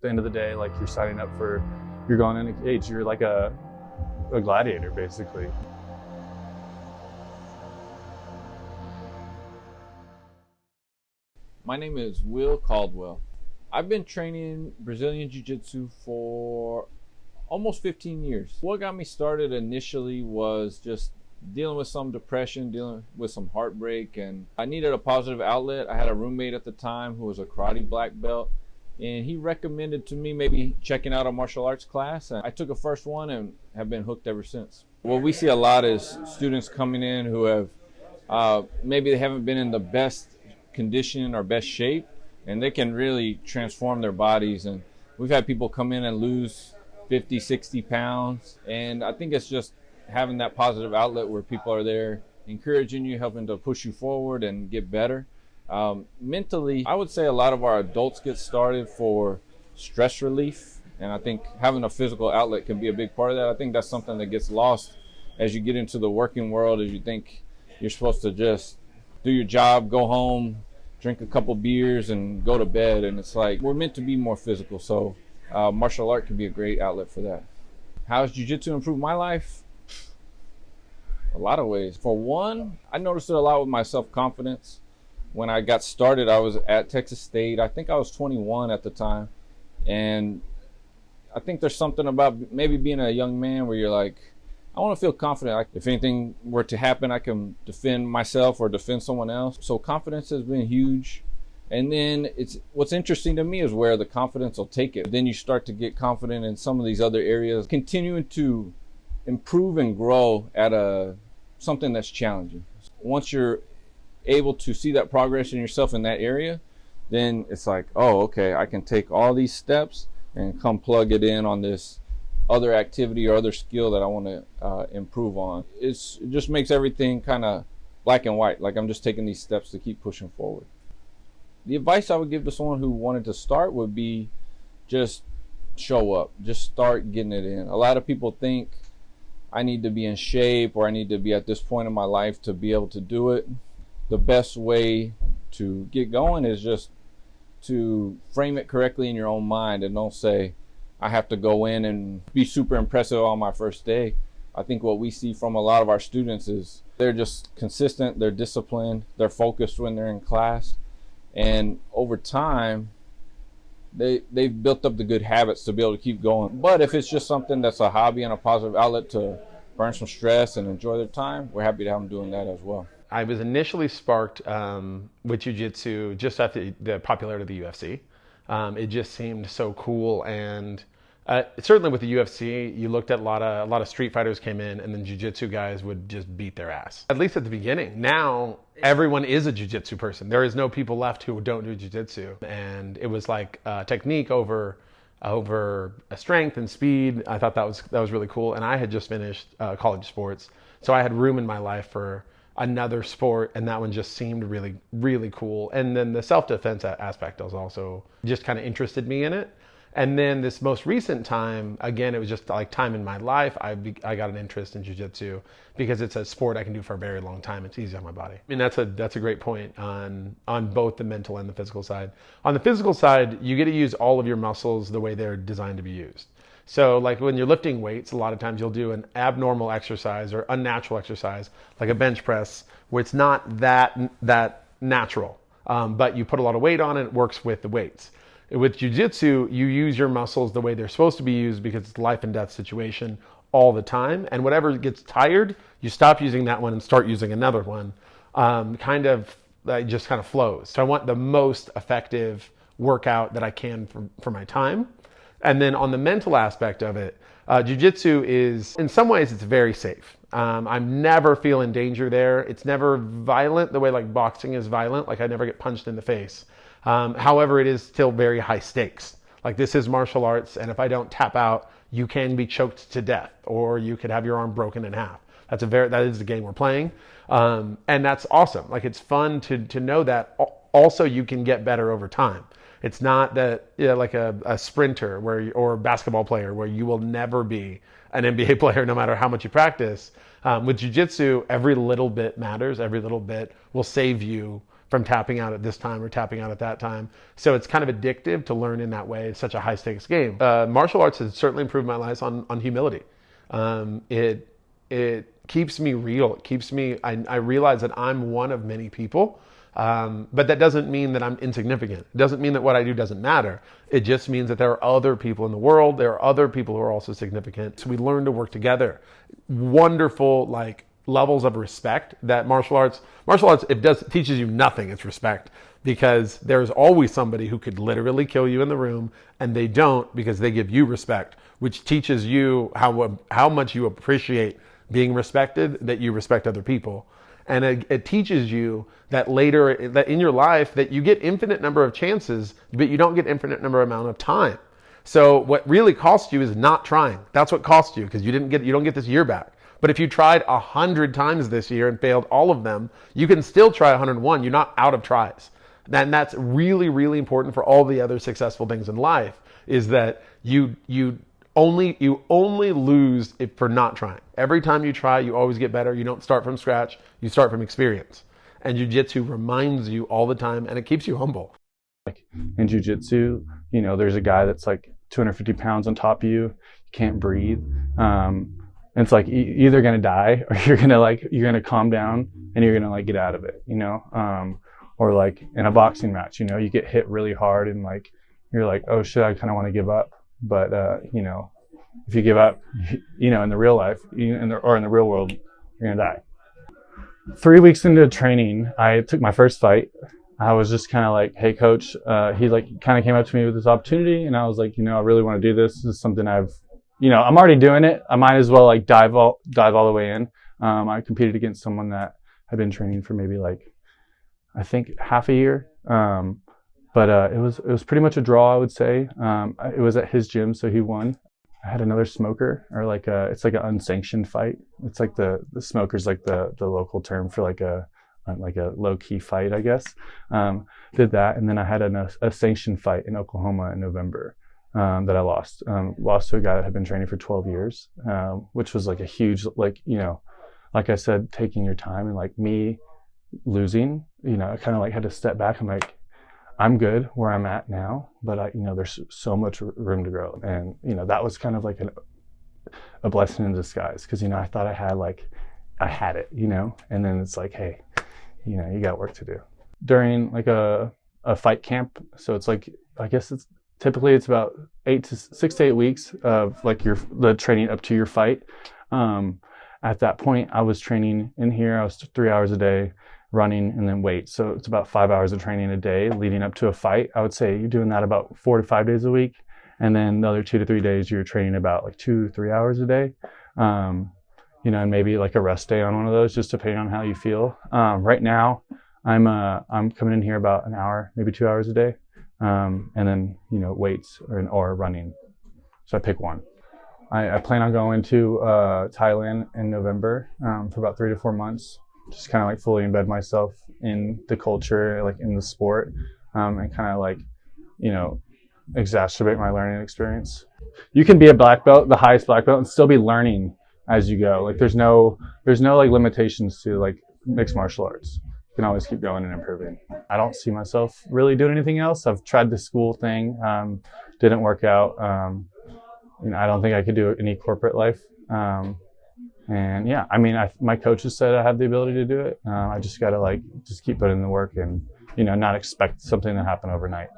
the end of the day, like you're signing up for, you're going in a cage. You're like a gladiator, basically. My name is Will Caldwell. I've been training Brazilian Jiu-Jitsu for almost 15 years. What got me started initially was just dealing with some depression, dealing with some heartbreak, and I needed a positive outlet. I had a roommate at the time who was a karate black belt, and he recommended to me maybe checking out a martial arts class, and I took a first one and have been hooked ever since. What we see a lot is students coming in who have maybe they haven't been in the best condition or best shape, and they can really transform their bodies. And we've had people come in and lose 50, 60 pounds, and I think it's just having that positive outlet where people are there encouraging you, helping to push you forward and get better. Mentally, I would say a lot of our adults get started for stress relief, and I think having a physical outlet can be a big part of that. I think that's something that gets lost as you get into the working world, as you think you're supposed to just do your job, go home, drink a couple beers, and go to bed. And it's like, we're meant to be more physical. So martial art can be a great outlet for that. How has jiu-jitsu improved my life? A lot of ways. For one, I noticed it a lot with my self-confidence. When I got started, I was at Texas State. I think I was 21 at the time. And I think there's something about maybe being a young man where you're like, I want to feel confident. Like if anything were to happen, I can defend myself or defend someone else. So confidence has been huge. And then what's interesting to me is where the confidence will take it. Then you start to get confident in some of these other areas, continuing to improve and grow at something that's challenging. Once you're able to see that progress in yourself in that area, then it's like, oh, okay, I can take all these steps and come plug it in on this other activity or other skill that I want to improve on. It just makes everything kind of black and white. Like I'm just taking these steps to keep pushing forward. The advice I would give to someone who wanted to start would be just show up, just start getting it in. A lot of people think I need to be in shape or I need to be at this point in my life to be able to do it. The best way to get going is just to frame it correctly in your own mind and don't say, I have to go in and be super impressive on my first day. I think what we see from a lot of our students is they're just consistent, they're disciplined, they're focused when they're in class. And over time, they've built up the good habits to be able to keep going. But if it's just something that's a hobby and a positive outlet to burn some stress and enjoy their time, we're happy to have them doing that as well. I was initially sparked with jiu-jitsu just after the popularity of the UFC. It just seemed so cool, and certainly with the UFC, you looked at a lot of street fighters came in, and then jiu-jitsu guys would just beat their ass. At least at the beginning. Now everyone is a jiu-jitsu person. There is no people left who don't do jiu-jitsu, and it was like technique over strength and speed. I thought that was really cool, and I had just finished college sports, so I had room in my life for another sport, and that one just seemed really, really cool. And then the self-defense aspect was also just kind of interested me in it. And then this most recent time, again, it was just like time in my life, I got an interest in jiu-jitsu because it's a sport I can do for a very long time. It's easy on my body. I mean, that's a great point on both the mental and the physical side. On the physical side, you get to use all of your muscles the way they're designed to be used. So like when you're lifting weights, a lot of times you'll do an abnormal exercise or unnatural exercise, like a bench press, where it's not that natural, but you put a lot of weight on it, it works with the weights. With jiu-jitsu, you use your muscles the way they're supposed to be used because it's a life and death situation all the time. And whatever gets tired, you stop using that one and start using another one. It just kind of flows. So I want the most effective workout that I can for my time. And then on the mental aspect of it, jiu-jitsu is, in some ways, it's very safe. I'm never feel in danger there. It's never violent the way like boxing is violent. Like I never get punched in the face. However, it is still very high stakes. Like this is martial arts, and if I don't tap out, you can be choked to death, or you could have your arm broken in half. That is the game we're playing, and that's awesome. Like it's fun to know that. Also, you can get better over time. It's not that like a sprinter or a basketball player where you will never be an NBA player no matter how much you practice. With jiu-jitsu, every little bit matters. Every little bit will save you from tapping out at this time or tapping out at that time. So it's kind of addictive to learn in that way. It's such a high stakes game. Martial arts has certainly improved my life on humility. It keeps me real. It keeps me, I realize that I'm one of many people. But that doesn't mean that I'm insignificant. It doesn't mean that what I do doesn't matter. It just means that there are other people in the world. There are other people who are also significant. So we learn to work together. Wonderful, like, levels of respect that martial arts, teaches you nothing. It's respect, because there's always somebody who could literally kill you in the room, and they don't, because they give you respect, which teaches you how much you appreciate being respected, that you respect other people. And it teaches you that later, that in your life, that you get infinite number of chances, but you don't get infinite number amount of time. So what really costs you is not trying. That's what costs you, because you don't get this year back. But if you tried 100 times this year and failed all of them, you can still try 101. You're not out of tries. And that's really, really important for all the other successful things in life, is that you only lose for not trying. Every time you try, you always get better. You don't start from scratch. You start from experience. And jiu-jitsu reminds you all the time, and it keeps you humble. Like in jiu-jitsu, there's a guy that's like 250 pounds on top of you. You can't breathe. And it's like you're either gonna die, or you're gonna calm down and you're gonna get out of it. Or like in a boxing match, you get hit really hard and like you're like, oh shit, I kind of want to give up. But if you give up, in the real life, or in the real world, you're gonna die. 3 weeks into training, I took my first fight. I was just kind of like, hey coach, he kind of came up to me with this opportunity, and I was like, I really want to do this. This is something I'm already doing it. I might as well dive all the way in. I competed against someone that had been training for maybe I think half a year. But it was pretty much a draw, I would say. It was at his gym, so he won. I had another smoker, or it's like an unsanctioned fight. It's like the smoker's like the local term for like a low key fight, I guess. Did that, and then I had a sanctioned fight in Oklahoma in November that I lost. Lost to a guy that had been training for 12 years, which was like a huge like I said, taking your time, and like me losing. I kind of had to step back. I'm like, I'm good where I'm at now, but there's so much room to grow. And, that was kind of like a blessing in disguise, because, I thought I had it, and then it's like, hey, you got work to do. During a fight camp, so it's like, I guess it's about 6 to 8 weeks of the training up to your fight. At that point, I was training in here. I was 3 hours a day, running, and then weight. So it's about 5 hours of training a day leading up to a fight. I would say you're doing that about 4 to 5 days a week. And then the other 2 to 3 days, you're training about 2 to 3 hours a day. And maybe a rest day on one of those, just depending on how you feel. Right now, I'm coming in here about an hour, maybe 2 hours a day. And then, weights or running. So I pick one. I plan on going to Thailand in November for about 3 to 4 months. Just kind of fully embed myself in the culture, in the sport, and kind of exacerbate my learning experience. You can be a black belt, the highest black belt, and still be learning as you go. There's no limitations to mixed martial arts. You can always keep going and improving. I don't see myself really doing anything else. I've tried the school thing, didn't work out. I don't think I could do any corporate life. And yeah, my coaches said I have the ability to do it. I just got to just keep putting in the work and, not expect something to happen overnight.